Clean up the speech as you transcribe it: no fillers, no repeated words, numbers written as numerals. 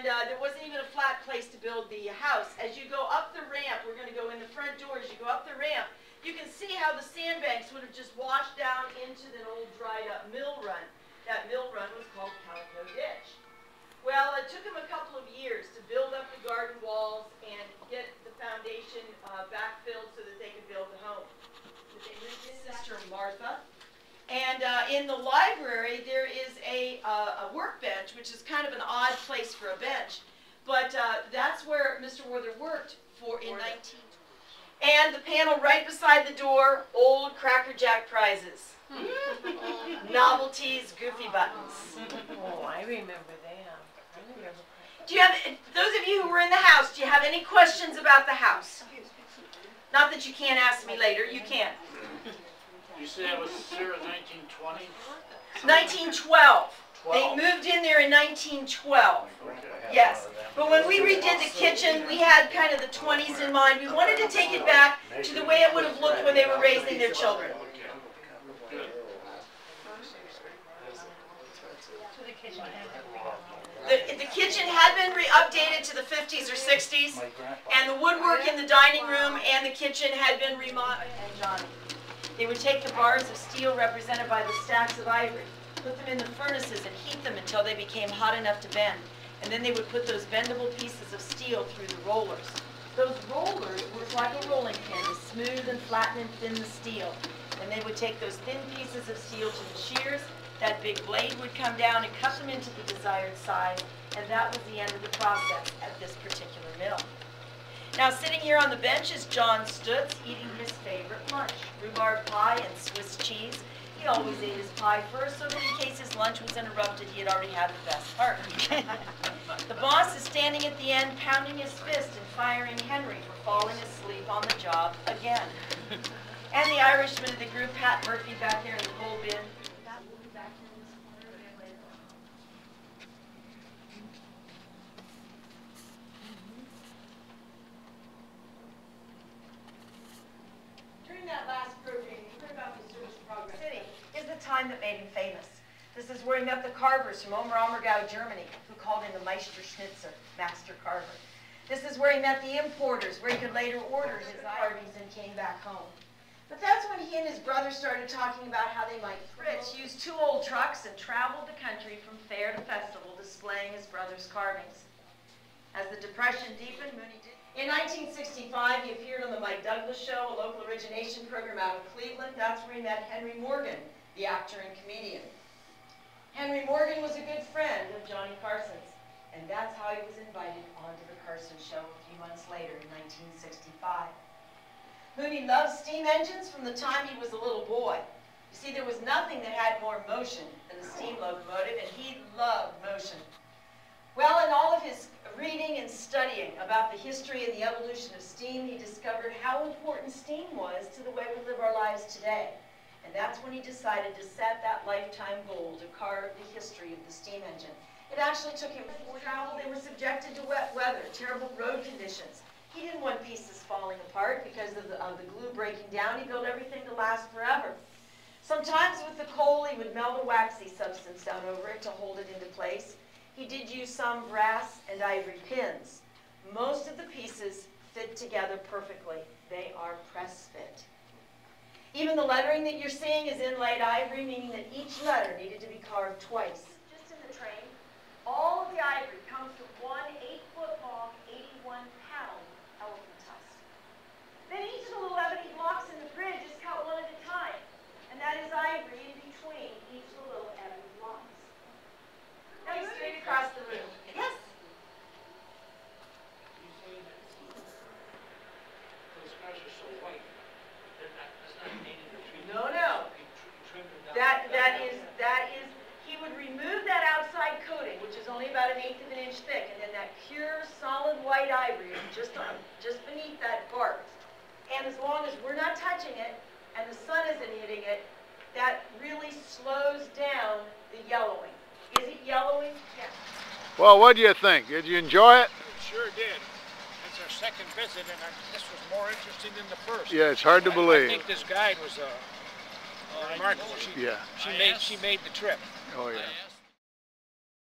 and there wasn't even a flat place to build the house. As you go up the ramp, we're going to go in the front door, as you go up the ramp, you can see how the sandbanks would have just washed down into an old dried up mill run. That mill run was called Calico Ditch. Well, it took them a couple of years to build up the garden walls and get the foundation backfilled so that they could build the home. But they moved in Sister Martha. And in the library, there is a workbench, which is kind of an odd place for a bench. But that's where Mr. Wather worked in 1920. And the panel right beside the door, old Cracker Jack prizes. Novelties, goofy buttons. Oh, I remember them. Do you have, those of you who were in the house, do you have any questions about the house? Not that you can't ask me later, you can. You said it was here in 1920? 1912. They moved in there in 1912. Yes. But when we redid the kitchen, we had kind of the 20s in mind. We wanted to take it back to the way it would have looked when they were raising their children. The kitchen had been updated to the 50s or 60s, and the woodwork in the dining room and the kitchen had been remodeled. And Johnny. They would take the bars of steel represented by the stacks of ivory, put them in the furnaces and heat them until they became hot enough to bend. And then they would put those bendable pieces of steel through the rollers. Those rollers worked like a rolling pin to smooth and flatten and thin the steel. And they would take those thin pieces of steel to the shears. That big blade would come down and cut them into the desired size. And that was the end of the process at this particular mill. Now, sitting here on the bench is John Stutz eating his favorite lunch, rhubarb pie and Swiss cheese. He always ate his pie first, so that in case his lunch was interrupted, he had already had the best part. The boss is standing at the end, pounding his fist and firing Henry for falling asleep on the job again. And the Irishman of the group, Pat Murphy, back there in the coal bin. That last program, you heard about the service progress city, is the time that made him famous. This is where he met the Carvers from Oberammergau, Germany, who called him the Meister Schnitzer, Master Carver. This is where he met the importers, where he could later order his parties and came back home. But that's when he and his brother started talking about how they might Fritz used 2 old trucks and traveled the country from fair to festival, displaying his brother's carvings. As the Depression deepened, Mooney did. In 1965, he appeared on the Mike Douglas Show, a local origination program out of Cleveland. That's where he met Henry Morgan, the actor and comedian. Henry Morgan was a good friend of Johnny Carson's, and that's how he was invited onto the Carson Show a few months later in 1965. Mooney loved steam engines from the time he was a little boy. You see, there was nothing that had more motion than a steam locomotive, and he loved motion. Well, in all of his reading and studying about the history and the evolution of steam, he discovered how important steam was to the way we live our lives today. And that's when he decided to set that lifetime goal to carve the history of the steam engine. It actually took him for travel. They were subjected to wet weather, terrible road conditions. He didn't want pieces falling apart because of the glue breaking down. He built everything to last forever. Sometimes with the coal, he would melt a waxy substance down over it to hold it into place. He did use some brass and ivory pins. Most of the pieces fit together perfectly. They are press fit. Even the lettering that you're seeing is inlaid ivory, meaning that each letter needed to be carved twice. Just in the train, all of the ivory comes to one 8-foot long, 81-pound elephant tusk. Then each of the little ebony blocks in the bridge is cut one at a time, and that is ivory in between each of the little ebony blocks. Now you straight across the room. Yes? You say that those cars are so white. That's not painted or treated. No, no. That is, he would remove that outside coating, which is only about 1/8 of an inch thick, and then that pure, solid white ivory just beneath that bark. And as long as we're not touching it, and the sun isn't hitting it, that really slows down the yellowing. Is it yellowing? Yes. Well, what do you think? Did you enjoy it? Sure did. It's our second visit, and this was more interesting than the first. Yeah, it's hard to believe. I think this guide was remarkable. She made the trip. Oh yeah.